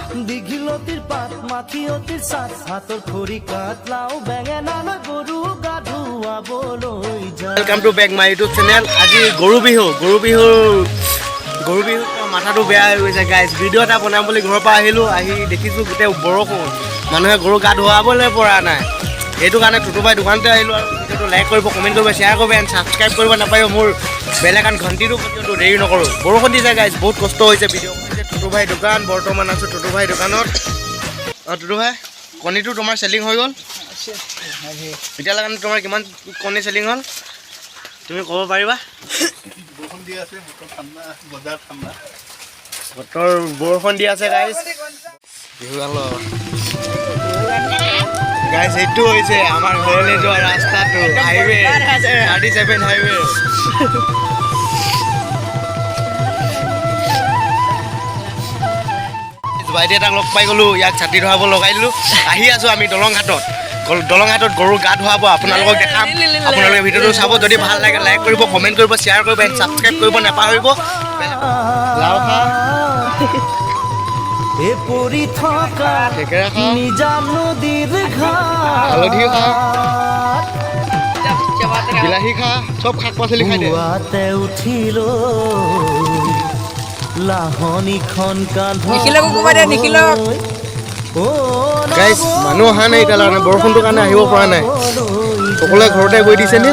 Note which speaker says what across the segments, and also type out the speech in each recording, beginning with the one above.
Speaker 1: দীঘিলতিৰ পাত মাখিয়তিৰ চাত হাতৰ খৰি কাটলাও বেঙেনা লৈ গৰু গা ধুৱাবলৈ যায়।
Speaker 2: Welcome to back my YouTube channel. আজি গৰু বিহু মাথাটো বেয়া হৈ গৈছে গাইজ। ভিডিঅ' এটা বনাম বুলি ঘৰৰ পৰা আহিলোঁ, আহি দেখিছোঁ গোটেই বৰষুণ, মানুহে গৰু গা ধুৱাবলৈ পৰা নাই। সেইটো কাৰণে টুটুবাই দোকানতে আহিলোঁ আৰু ভিডিঅ'টো লাইক কৰিব, কমেণ্ট কৰিব, শ্বেয়াৰ কৰিব এণ্ড ছাবস্ক্ৰাইব কৰিব নাপায় মোৰ বেল আইকন ঘণ্টিটো পৰ্যন্ত দেৰি নকৰোঁ। বৰষুণ দিছে গাইজ, বহুত কষ্ট হৈছে। ভিডিঅ' টুটুভাই দোকান, বৰ্তমান আছোঁ টুটুভাই দোকানত। অঁ টুটুভাই, কণীটো তোমাৰ চেলিং হৈ গ'ল? এতিয়ালৈকে তোমাৰ কিমান কণী চেলিং হ'ল তুমি ক'ব পাৰিবা?
Speaker 3: বৰষুণ দি আছে, বজাৰ ঠাণ্ডা,
Speaker 2: বতৰ বৰষুণ দি আছে গাইজ। বিহু গাইজ, এইটো হৈছে আমাৰ ঘৰলৈ যোৱা ৰাস্তাটো, হাইৱে 37 হাইৱে। বাইদেউ এটাক লগ পাই গ'লোঁ, ইয়াক ছাতি ধৰাব লগাই দিলোঁ। আহি আছোঁ আমি দলং ঘাটত গৰু গা ধুৱাব আপোনালোকক দেখাম। আপোনালোকে ভিডিঅ'টো চাব, যদি ভাল লাগে লাইক কৰিব, কমেণ্ট কৰিব, শ্বেয়াৰ কৰিব এণ্ড ছাবস্ক্ৰাইব কৰিব নাপাহৰিব। লাও খা,
Speaker 1: এ পৰি থকা নিজা নদীৰ
Speaker 2: হালধি খা,
Speaker 1: ঘাট
Speaker 2: বিলাহী খা, চব শাক পাচলি খাই দে।
Speaker 1: পুৱাতে উঠিলো লাহনিখন
Speaker 2: গাইজ, মানুহ অহা নাই এতিয়ালৈকে, বৰষুণটোৰ কাৰণে আহিব পৰা নাই। সকলোৱে ঘৰতে গৈ দিছে নি?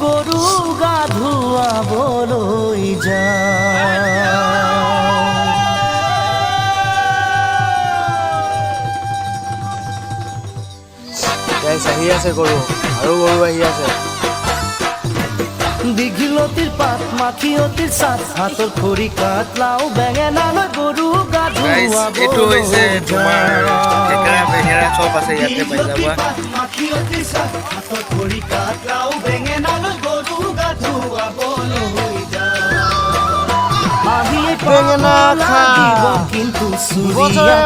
Speaker 1: গৰু গা ধুৱাবলৈ
Speaker 2: গাইজ আহি আছে গৰু, আৰু গৰু আহি আছে।
Speaker 1: দীঘিলতিৰ পাত মাখিয়তিৰ চাত হাতৰ খৰি কাটলাও বেঙেনা লৈ গৰু গা
Speaker 2: এইটো হৈছে তোমাৰ থেকেৰা বেঙেনা চব আছে ইয়াতে পাই যাবা।
Speaker 1: মাখিয়তিৰ চাত হাতৰ খৰি কাটলাও বেঙেনা লৈ গৰু গা ধুৱাবলৈ যায়।
Speaker 2: বেঙেনা খা
Speaker 1: কিন্তু
Speaker 2: বছৰে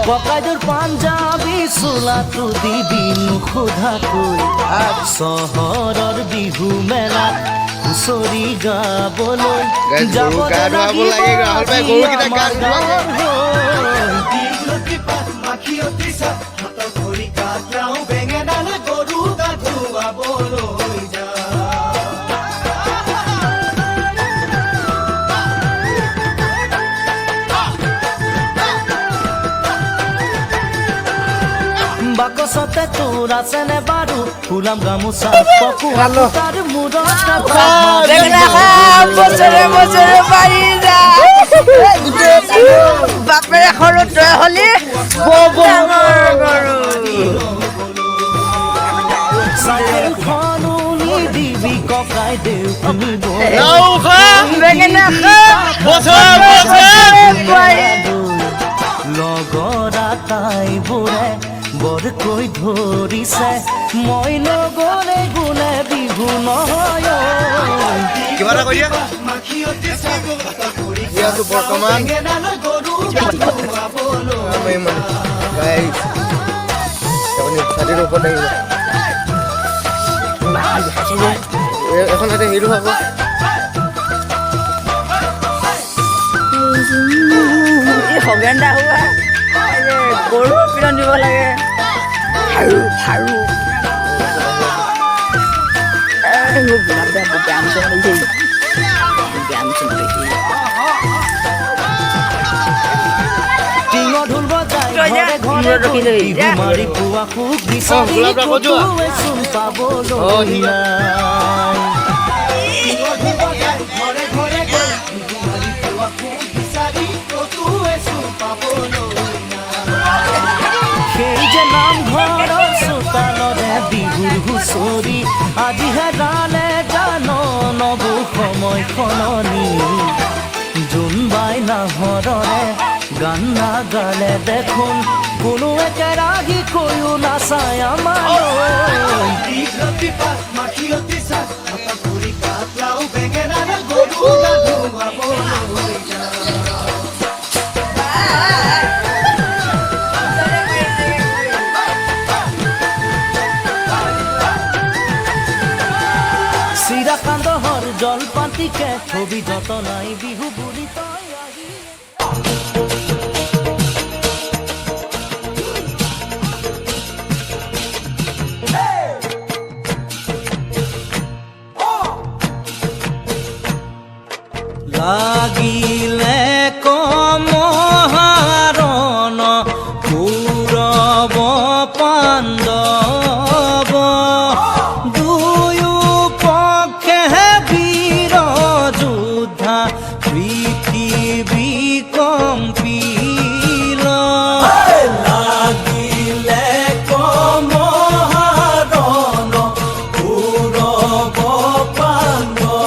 Speaker 1: ককাইদেউৰ পাঞ্জাবী চোলাটো দিবি নোসোধাকৈ চহৰৰ বিহু মেলাত হুঁচৰি গাবলৈ যাব মাখিয়তি চাত হাতৰ খৰি কাটলাও বেঙেনা লৈ গৰু গা ধুৱাবলৈ যায়। বাকচতে তোৰ আছেনে বাৰু ফুলাম গামোচা তাৰ মূৰত
Speaker 4: বাপেৰে সৰু তই হলি
Speaker 1: চাইকেলখনো নিদিবি ককাই দেউ লগৰ আটাইবোৰে বৰকৈ ধৰিছে মই নগলে গুণে বিহু নহয়।
Speaker 2: কিবা এটা কৈ দিয়া। বৰ্তমান ছাতিৰ ওপৰত আহিব এখন তাতে হিৰো হ'ব।
Speaker 4: সগেন্দা হোৱা গৰু পিৰন দিব লাগে।
Speaker 1: টিঙৰ ঢোল বজাই ঘৰে ঘৰে বিহু মাৰি পুৱা সুখ বিচাৰি ক'তোৱে চোন পাবলৈ নাই। সেই যে নামঘৰৰ চোতালৰে বিহুৰ হুঁচৰি আজি হেৰালে জান নবু সময় সলনি জোনবাই নাহৰৰে গান নাগালে দেখোন কোনো একেৰাহি কৈও নাচায় আমালৈ। চিৰা কান্দহৰ জলপাতিকে কবি যত নাই বিহু বুলি তই আহি লাগিলে কমহাৰণ কৌৰৱ পাণ্ডৱ দুয়ো পক্ষে বীৰ যোদ্ধা পৃথিৱী কম্পিল লাগিলে কমহাৰণ কৌৰৱ পাণ্ডৱ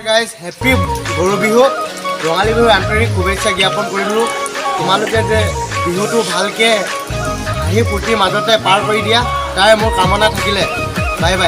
Speaker 2: গাইজ হেপী গৰু বিহু ৰঙালী বিহুৰ আন্তৰিক শুভেচ্ছা জ্ঞাপন কৰিলোঁ তোমালোকে যে বিহুটো ভালকৈ হাঁহি ফূৰ্তিৰ মাজতে পাৰ কৰি দিয়া তাৰে মোৰ কামনা থাকিলে বাই বাই